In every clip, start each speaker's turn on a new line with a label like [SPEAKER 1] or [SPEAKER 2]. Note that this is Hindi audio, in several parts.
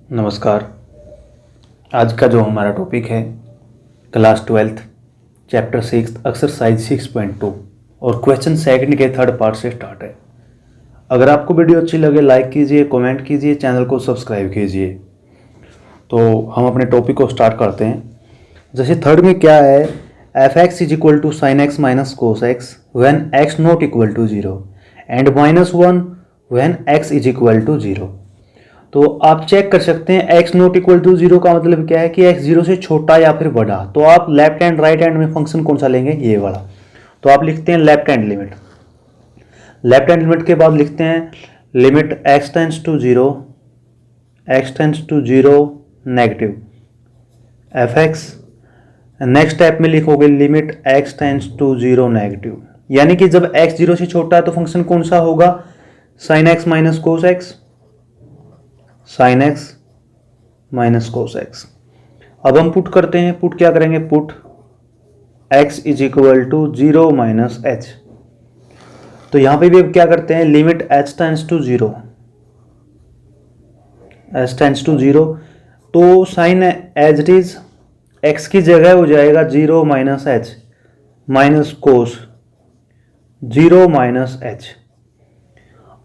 [SPEAKER 1] नमस्कार। आज का जो हमारा टॉपिक है क्लास 12th चैप्टर 6 एक्सरसाइज 6.2 और क्वेश्चन सेकंड के थर्ड पार्ट से स्टार्ट है। अगर आपको वीडियो अच्छी लगे लाइक कीजिए, कमेंट कीजिए, चैनल को सब्सक्राइब कीजिए। तो हम अपने टॉपिक को स्टार्ट करते हैं। जैसे थर्ड में क्या है, f x is equal to sine x minus cos x when x not equal to 0 and -1 when x is equal to 0। तो आप चेक कर सकते हैं x नॉट इक्वल टू 0 का मतलब क्या है कि x 0 से छोटा या फिर बड़ा। तो आप लेफ्ट हैंड राइट हैंड में फंक्शन कौन सा लेंगे, ये वाला। तो आप लिखते हैं left hand limit. Left hand limit के बाद लिखते हैं limit x tends to 0 negative f x. Next step में लिखोगे limit x tends to 0 negative, यानी कि जब x 0 से छोटा है तो फंक्शन कौन सा होगा, sine x minus cos x, sine x minus cos x. अब हम पुट करते हैं, पुट क्या करेंगे, put x is equal to 0 minus h. तो यहां पे भी अब क्या करते हैं, limit h tends to 0, h tends to 0। तो sine as it is x की जगह हो जाएगा 0 minus h minus cos 0 minus h.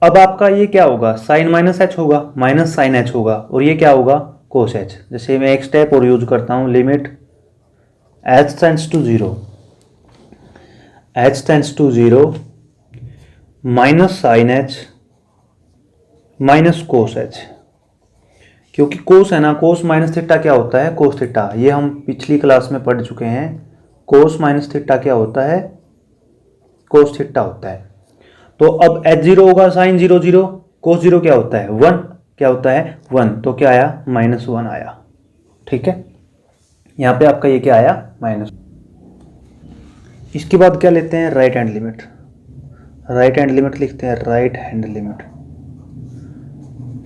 [SPEAKER 1] अब आपका ये क्या होगा, साइन माइनस एच होगा, माइनस साइन एच होगा, और ये क्या होगा, कोस एच। जैसे मैं एक स्टेप और यूज करता हूं, limit h tends to 0, h tends to 0 minus sine h minus cos h. क्योंकि कोस है ना, कोस माइनस थीटा क्या होता है, कोस थीटा। ये हम पिछली क्लास में पढ़ चुके हैं। कोस माइनस थीटा क्या होता है, कोस थीटा होता है। तो अब एच 0 होगा साइन 0 0, कोस 0 क्या होता है 1, क्या होता है 1, तो क्या आया -1 आया। ठीक है, यहां पे आपका ये क्या आया माइनस। इसके बाद क्या लेते हैं, right hand limit. Right hand limit लिखते हैं right hand limit,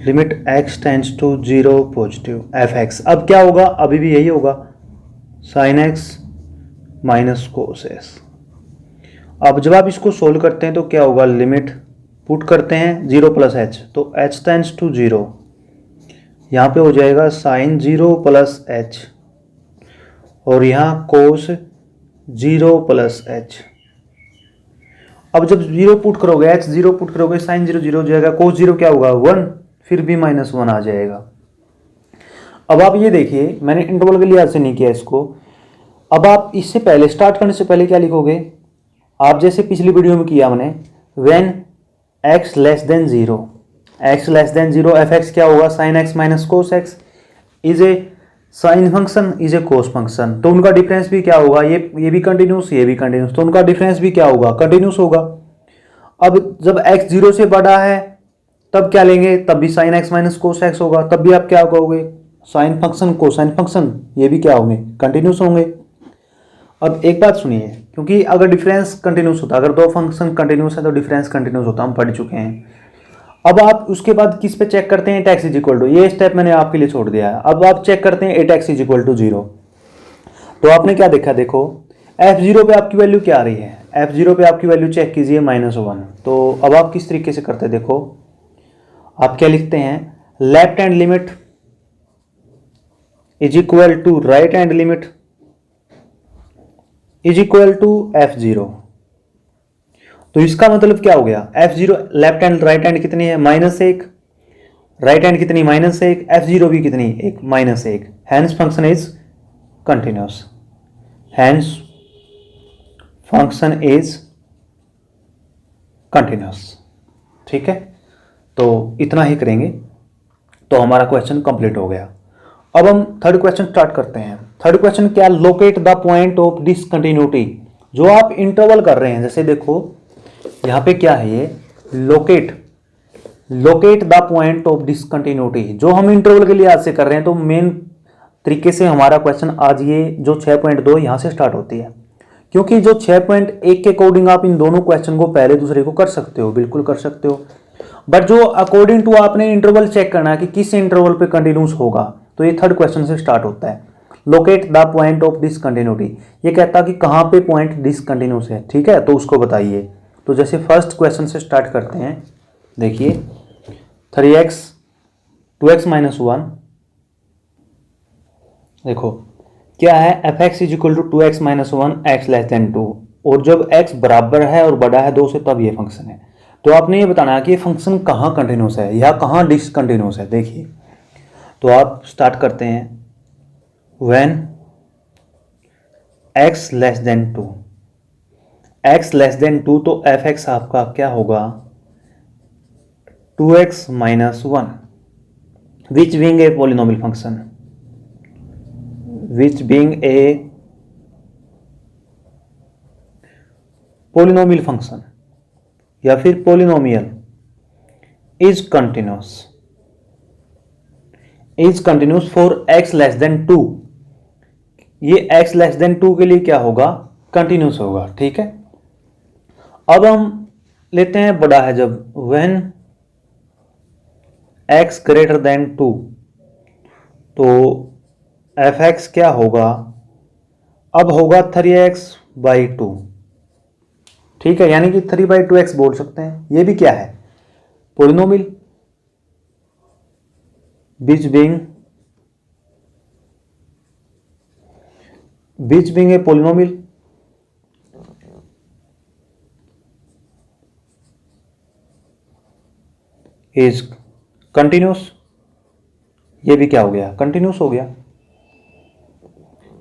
[SPEAKER 1] limit x tends to 0 positive f x. अब क्या होगा, अभी भी यही होगा, sine x minus cos x. अब जब आप इसको सोल्व करते हैं तो क्या होगा, लिमिट पुट करते हैं 0 प्लस एच, तो h टेंड्स टू 0, यहाँ पे हो जाएगा साइन 0 प्लस एच, और यहाँ कोस 0 प्लस एच। अब जब 0 पुट करोगे, h 0 पुट करोगे, साइन 0 0 हो जाएगा, कोस 0 क्या होगा 1, फिर भी -1 आ जाएगा। अब आप ये देखिए, मैंने इंटरवल के लिहाज से नहीं किया इसको। अब आप इससे पहले, स्टार्ट करने से पहले क्या लिखोगे, आप जैसे पिछली वीडियो में किया हमने, when x less than 0, x less than 0 F x क्या होगा, sine x minus cos x is a sine function is a cos function. तो उनका डिफरेंस भी क्या होगा, ये भी कंटिन्यूस, ये भी कंटिन्यूस, तो उनका डिफरेंस भी क्या होगा, कंटिन्यूस होगा। अब जब x 0 से बड़ा है तब क्या लेंगे, तब भी sign x minus cos x होगा, तब भी आप क्या कहोगे, साइन फंक्शन कोसाइन फंक्शन, ये भी क्या होंगे, कंटिन्यूस होंगे। अब एक बात सुनिए, क्योंकि अगर डिफरेंस कंटिन्यूस होता, अगर दो फंक्शन कंटिन्यूस है तो डिफरेंस कंटिन्यूस होता, हम पढ़ चुके हैं। अब आप उसके बाद किस पे चेक करते हैं, टैक्स इज इक्वल टू, ये स्टेप मैंने आपके लिए छोड़ दिया है। अब आप चेक करते हैं ए टैक्स इज इक्वल टू 0। तो आपने क्या देखा, देखो f0 पे आपकी वैल्यू क्या आ रही है, f0 पे आपकी वैल्यू चेक कीजिए -1। तो अब आप किस तरीके से करते हैं, देखो आप क्या लिखते हैं, left hand limit is equal to right hand limit is equal to f0। तो इसका मतलब क्या हो गया, f0 left hand right hand कितनी है -1, राइट हैंड कितनी -1, f0 भी कितनी 1 -1, hence function is continuous, hence function is continuous. ठीक है, तो इतना ही करेंगे तो हमारा क्वेश्चन कंप्लीट हो गया। अब हम थर्ड क्वेश्चन स्टार्ट करते हैं। थर्ड क्वेश्चन क्या, locate the point of discontinuity. जो आप इंटरवल कर रहे हैं, जैसे देखो यहां पे क्या है, ये locate the point of discontinuity, जो हम इंटरवल के लिए आज से कर रहे हैं। तो मेन तरीके से हमारा क्वेश्चन आज ये जो 6.2 यहां से स्टार्ट होती है, क्योंकि जो 6.1 के अकॉर्डिंग आप इन दोनों क्वेश्चन को पहले दूसरे को कर सकते हो, बिल्कुल कर सकते हो, बट जो अकॉर्डिंग टू आपने इंटरवल चेक करना है कि किस इंटरवल पे कंटिन्यूस होगा, तो ये थर्ड क्वेश्चन से स्टार्ट होता है। Locate the point of discontinuity, ये कहता है कि कहाँ पे पॉइंट डिसकंटिन्यूस है। ठीक है, तो उसको बताइए। तो जैसे फर्स्ट क्वेश्चन से स्टार्ट करते हैं, देखिए 3x 2x - 1 देखो क्या है, f x is equal to 2x minus 1 x less than 2, और जब x बराबर है और बड़ा है 2 से तब ये फंक्शन है। तो आपने ये बताना है कि ये फंक्शन कहाँ कंटिन्यूस है या कहाँ डिसकंटिन्यूस है। देखिए तो आप स्टार्ट करते हैं, when x less than 2, x less than 2, तो एफ एक्स आपका क्या होगा 2x minus 1 which being a polynomial function, which being a polynomial function या फिर polynomial is continuous for x less than 2। ये x less than 2 के लिए क्या होगा, कंटिन्यूस होगा। ठीक है, अब हम लेते हैं बड़ा है जब, when x greater than 2, तो एफ एक्स क्या होगा, अब होगा 3x/2। ठीक है, यानी कि 3/2x बोल सकते हैं। ये भी क्या है, polynomial, beach being a polynomial is continuous. ये भी क्या हो गया, कंटिन्यूस हो गया।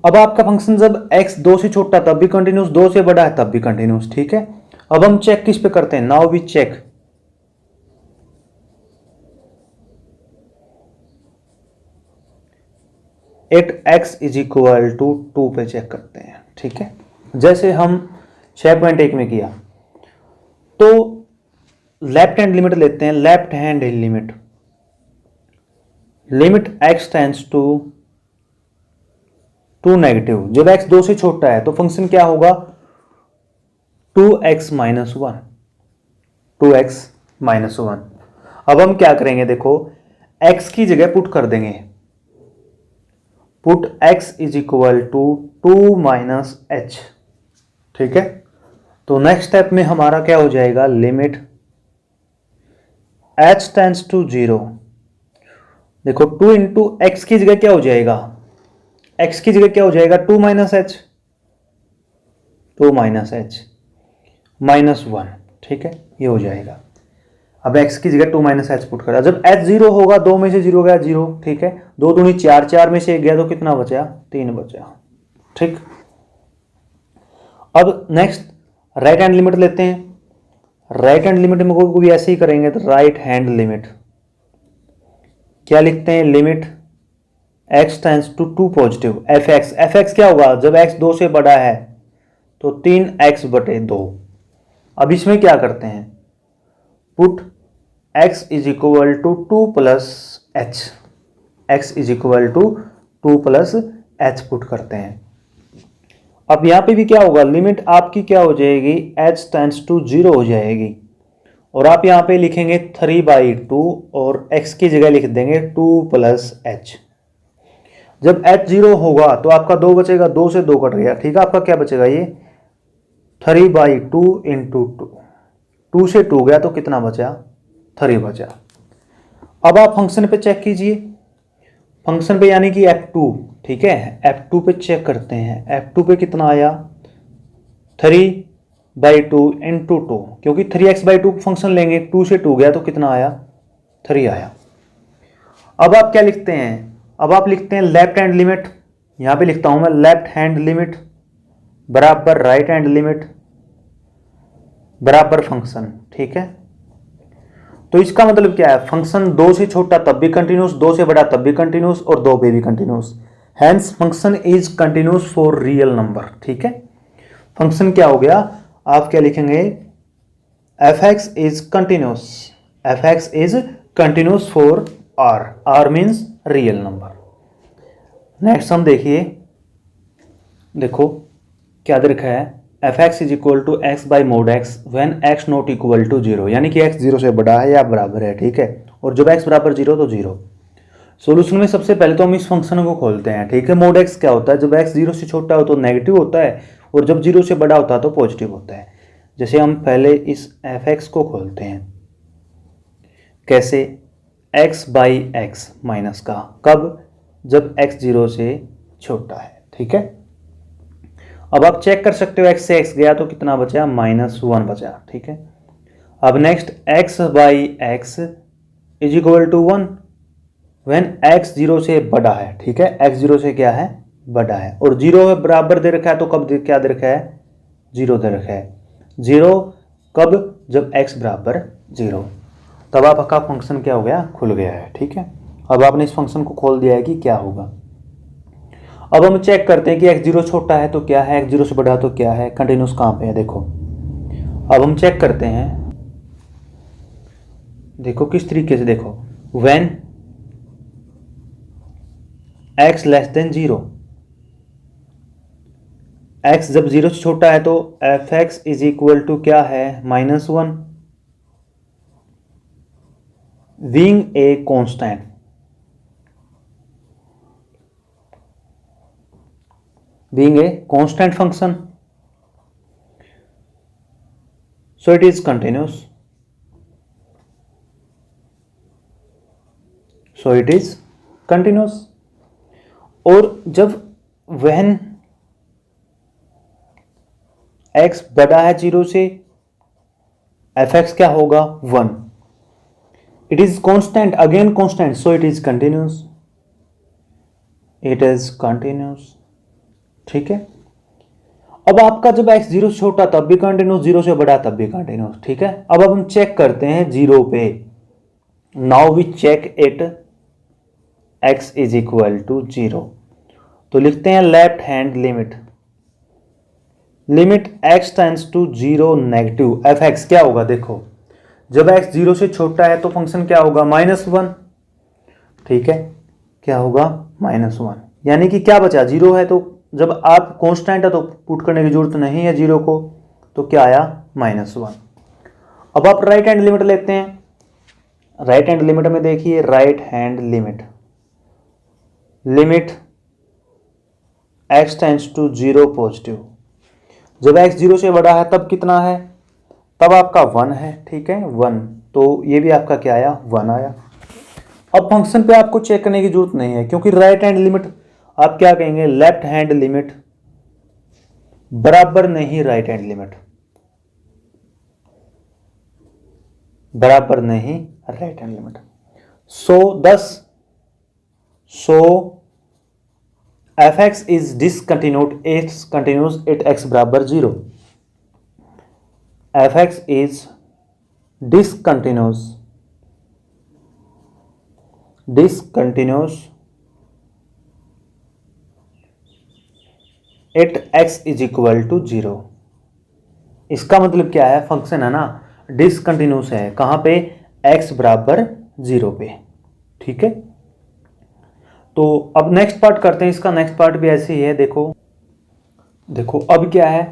[SPEAKER 1] अब आपका फंक्शन जब x 2 से छोटा तब भी कंटिन्यूस, 2 से बड़ा है तब भी कंटिन्यूस। ठीक है, अब हम चेक किस पे करते हैं, now we check at x is equal to 2 पे चेक करते हैं। ठीक है, जैसे हम 6.1 में किया, तो लेफ्ट हैंड लिमिट लेते हैं, left hand limit x tends to negative, जब x 2 से छोटा है तो फंक्शन क्या होगा 2x माइनस 1, 2x माइनस 1। अब हम क्या करेंगे, देखो x की जगह पुट कर देंगे, put x is equal to 2 minus h। ठीक है, तो नेक्स्ट स्टेप में हमारा क्या हो जाएगा, लिमिट h टेंड्स टू 0। देखो 2 इंटू एक्स की जगह क्या हो जाएगा, x की जगह क्या हो जाएगा 2 minus h, 2 minus h minus 1। ठीक है, ये हो जाएगा। अब x की जगह 2 माइनस h पुट करा, जब h 0 होगा 2 में से 0 गया 0। ठीक है, 2 दूनी 4, 4 में से 1 गया तो कितना बचा, 3 बचा। ठीक, अब नेक्स्ट राइट हैंड लिमिट लेते हैं। राइट हैंड लिमिट में को भी ऐसे ही करेंगे, तो राइट हैंड लिमिट क्या लिखते हैं, limit x tends to 2 positive f x क्या होगा, जब x 2 से बड़ा है तो 3x/2। अब इसमें क्या करते हैं, put x is equal to 2 plus h, x is equal to 2 plus h put करते हैं। अब यहाँ पे भी क्या होगा, लिमिट आपकी क्या हो जाएगी, h टेंड्स टू 0 हो जाएगी, और आप यहाँ पे लिखेंगे 3/2 और x की जगह लिख देंगे 2 प्लस h। जब h 0 होगा तो आपका 2 बचेगा, 2 से 2 कट गया। ठीक है, आपका क्या बचेगा, ये 3/2 इंटू 2 से 2 गया तो कितना बचा, 3 बचा। अब आप फंक्शन पे चेक कीजिए, फंक्शन पे यानी कि f2। ठीक है, f2 पे चेक करते हैं, f2 पे कितना आया 3/2 इंटू 2, क्योंकि 3x/2 फंक्शन लेंगे, 2 से 2 गया तो कितना आया, 3 आया। अब आप क्या लिखते हैं, अब आप लिखते हैं लेफ्ट हैंड लिमिट, यहां पे लिखता हूं मैं लेफ्ट हैंड लिमिट बराबर राइट हैंड लिमिट बराबर फंक्शन। ठीक है, तो इसका मतलब क्या है, फंक्शन 2 से छोटा तब भी कंटिन्यूस, 2 से बड़ा तब भी कंटिन्यूस, और 2 पे भी continuous. Hence function is continuous for real number. ठीक है, फंक्शन क्या हो गया, आप क्या लिखेंगे, f x is continuous, f x is continuous for R means real number. Next हम देखिए, देखो क्या दे रखा है, f x is equal to x by mod x when x not equal to 0, यानी कि x 0 से बड़ा है या बराबर है। ठीक है, और जब x बराबर 0 तो 0। सॉल्यूशन में सबसे पहले तो हम इस फंक्शन को खोलते हैं। ठीक है, मोड x क्या होता है, जब x 0 से छोटा हो तो नेगेटिव होता है, और जब 0 से बड़ा होता है तो पॉजिटिव होता है। जैसे हम पहले इस एफ एक्स को खोलते हैं, कैसे, x बाई एक्स माइनस का, कब, जब x 0 से छोटा है। ठीक है, अब आप चेक कर सकते हो x से x गया तो कितना बचा, -1 बचा। ठीक है, अब next x by x is equal to 1 when x 0 से बड़ा है। ठीक है, x 0 से क्या है, बड़ा है, और 0 बराबर दे रखा है तो कब क्या दे रखा है, 0 दे रखा है। 0 कब, जब x बराबर 0, तब आपका फंक्शन क्या हो गया, खुल गया है। ठीक है, अब आपने इस फंक्शन को खोल दिया है कि क्या होगा। अब हम चेक करते हैं कि x 0 छोटा है तो क्या है, x 0 से बड़ा तो क्या है, कंटिन्यूस कहाँ पे है, देखो। अब हम चेक करते हैं, देखो किस तरीके से, देखो when x less than 0, x जब 0 से छोटा है तो f(x) इज इक्वल टू क्या है, -1, being a constant, being a constant function, so it is continuous, so it is continuous। और जब when x बड़ा है 0 से, f(x) क्या होगा, 1, it is constant, again constant, so it is continuous, it is continuous। ठीक है, अब आपका जब x 0 से छोटा तब भी कंटिन्यूस, 0 से बड़ा तब भी कंटिन्यूस। ठीक है, अब हम चेक करते हैं 0 पे, now we check it x is equal to 0, तो लिखते हैं left hand limit, limit x tends to 0 negative f(x) क्या होगा, देखो जब x 0 से छोटा है तो फंक्शन क्या होगा, -1। ठीक है, क्या होगा, -1, यानी कि क्या बचा, 0 है, तो जब आप कांस्टेंट है तो पुट करने की जरूरत नहीं है 0 को, तो क्या आया, -1। अब आप राइट हैंड लिमिट लेते हैं, राइट हैंड लिमिट में देखिए, right hand limit, limit x tends to 0 positive, जब x 0 से बड़ा है तब कितना है, तब आपका 1 है। ठीक है, 1, तो ये भी आपका क्या आया, 1 आया। अब फंक्शन पे आपको चेक करने की जरूरत नहीं है, क्योंकि राइट हैंड लिमिट आप क्या कहेंगे, लेफ्ट हैंड लिमिट बराबर नहीं राइट हैंड लिमिट, बराबर नहीं right hand limit. So f(x) is discontinued, it's continuous it x बराबर 0, f(x) is discontinuous at x is equal to 0। इसका मतलब क्या है, फंक्शन है ना डिसकंटिन्यूस है, कहां पे, x बराबर 0 पे। ठीक है, तो अब नेक्स्ट पार्ट करते हैं, इसका नेक्स्ट पार्ट भी ऐसे ही है, देखो अब क्या है,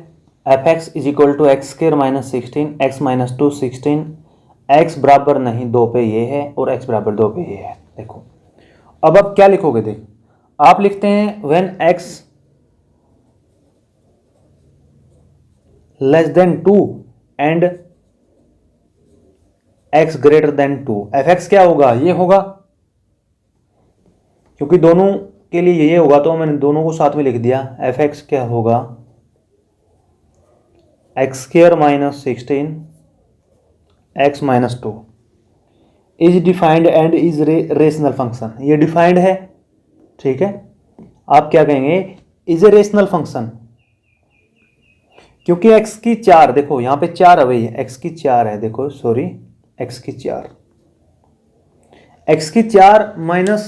[SPEAKER 1] f(x) is equal to x² minus 16, x minus 2 16, x बराबर नहीं 2 पे ये है और x बराबर 2 पे ये है। देखो अब आप क्या लिखोगे, देख आप लिखते हैं when x less than 2 and x greater than 2, f(x) क्या होगा, ये होगा, क्योंकि दोनों के लिए ये होगा तो मैंने दोनों को साथ में लिख दिया, f(x) क्या होगा, x² minus 16 x minus 2 is defined and is rational function, ये डिफाइंड है। ठीक है, आप क्या कहेंगे, इज ए रेशनल फंक्शन, क्योंकि x की 4, देखो यहां पे 4 है भाई, x की 4 है, देखो सॉरी x की 4 माइनस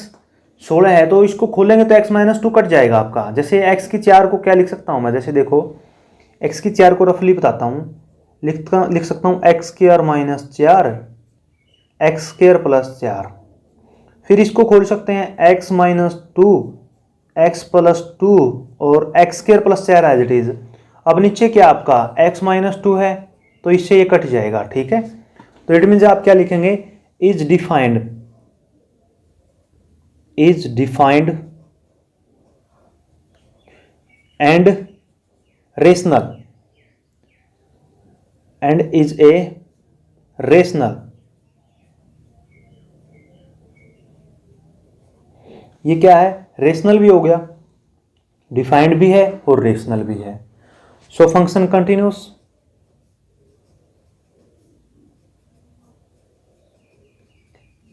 [SPEAKER 1] 16 है, तो इसको खोलेंगे तो x माइनस 2 कट जाएगा आपका। जैसे x की 4 को क्या लिख सकता हूं मैं, जैसे देखो x की 4 को रफली बताता हूं, लिख सकता हूं x² माइनस 4 x² प्लस 4, फिर इसको खोल सकते हैं x माइनस 2 x प्लस 2 और x² plus 4 as it is. अब नीचे क्या आपका x माइनस 2 है, तो इससे ये कट जाएगा। ठीक है, तो इट मीन्स आप क्या लिखेंगे, is defined and rational and is a rational, ये क्या है, रेशनल भी हो गया, डिफाइंड भी है और रेशनल भी है। So function continuous.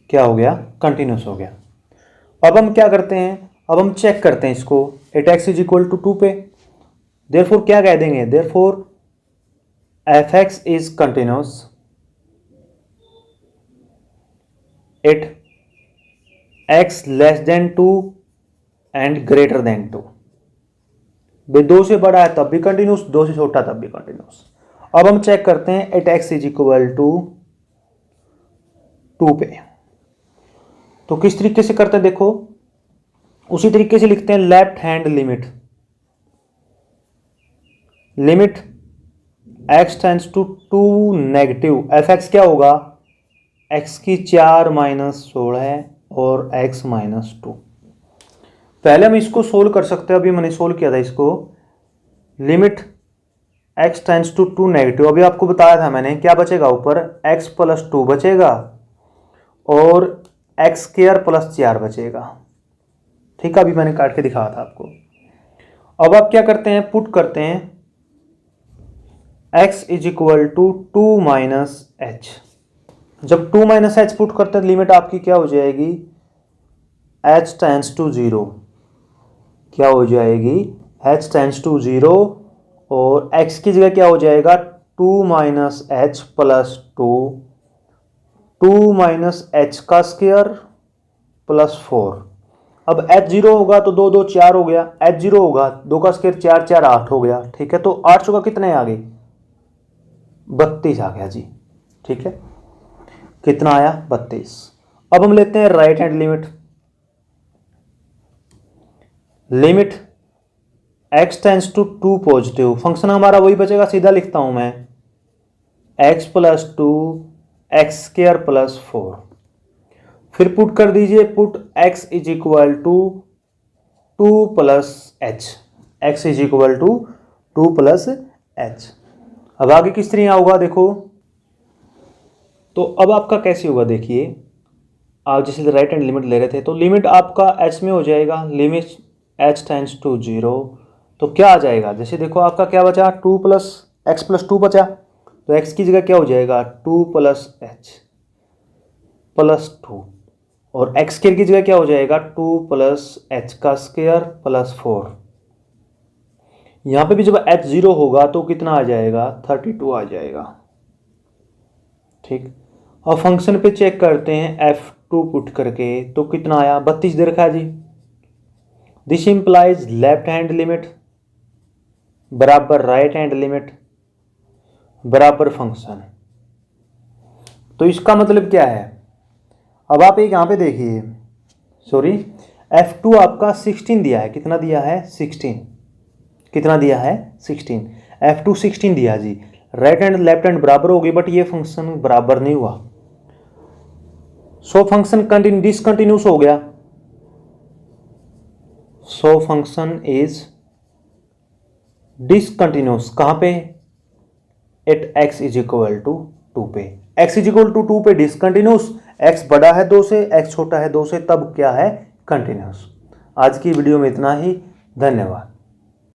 [SPEAKER 1] क्या हो गया? कंटिन्यूस हो गया। अब हम क्या करते हैं, अब हम चेक करते हैं इसको at x is equal to 2 पे। देयरफॉर क्या कह देंगे, therefore f x is continuous at x less than 2 and greater than 2। भाई 2 से बड़ा है तब भी कंटिन्यूस, 2 से छोटा तब भी कंटिन्यूस। अब हम चेक करते हैं at x is equal to 2 पे। तो किस तरीके से करते हैं देखो, उसी तरीके से लिखते हैं left hand limit, limit x tends to 2 negative f x क्या होगा, x की 4 माइनस 16 और x माइनस 2। पहले हम इसको सोल्व कर सकते हैं, अभी मैंने सोल्व किया था इसको। Limit x tends to 2 negative, अभी आपको बताया था मैंने, क्या बचेगा ऊपर x प्लस 2 बचेगा और x स्क्वायर प्लस 4 बचेगा। ठीक है, अभी मैंने काट के दिखाया था आपको। अब आप क्या करते हैं, पुट करते हैं x is equal to 2 minus h. जब 2 माइनस एच पुट करते हैं लिमिट आपकी क्या हो जाएगी, h टेंड्स टू 0। क्या हो जाएगी, h टेंड्स टू 0 और x की जगह क्या हो जाएगा 2 minus H plus 2 minus H का स्क्वायर प्लस 4। अब h 0 होगा तो 2 2 4 हो गया, h 0 होगा 2 का स्क्वायर 4 4 8 हो गया। ठीक है, तो 8 का कितने आ गए, 32 आ गया जी। ठीक है, कितना आया 32। अब हम लेते हैं right hand limit, limit x tends to 2 positive, function हमारा वही बचेगा, सीधा लिखता हूं मैं x plus 2 x square plus 4। फिर पुट कर दीजिए, put x is equal to 2 plus h, x is equal to 2 plus h. अब आगे किस तरह होगा देखो, तो अब आपका कैसे होगा देखिए, आप जैसे राइट हैंड लिमिट ले रहे थे तो लिमिट आपका h में हो जाएगा, लिमिट h टेंड्स टू 0, तो क्या आ जाएगा, जैसे देखो आपका क्या बचा 2 प्लस एक्स प्लस 2 बचा, तो x की जगह क्या हो जाएगा 2 प्लस एच प्लस 2 और एक्स स्क्वायर की जगह क्या हो जाएगा 2 प्लस एच का स्क्वायर प्लस 4। यहां पे भी जब h 0 होगा तो कितना आ जाएगा 32 आ जाएगा। ठीक, और फंक्शन पे चेक करते हैं f2 पुट करके, तो कितना आया 32 दे रखा है जी। This implies left hand limit बराबर राइट हैंड लिमिट बराबर फंक्शन। तो इसका मतलब क्या है, अब आप एक यहां पे देखिए, सॉरी f2 आपका 16 दिया है, कितना दिया है 16, कितना दिया है 16, f2 16 दिया जी। राइट हैंड लेफ्ट हैंड बराबर हो गई बट ये फंक्शन बराबर नहीं हुआ, सो फंक्शन डिसकंटिन्यूस हो गया। सो फंक्शन इज डिसकंटिन्यूस कहां पे, at x is equal to 2 पे। x इज इक्वल टू 2 पे डिसकंटिन्यूस, x बड़ा है 2 से, x छोटा है 2 से, तब क्या है कंटिन्यूस। आज की वीडियो में इतना ही, धन्यवाद।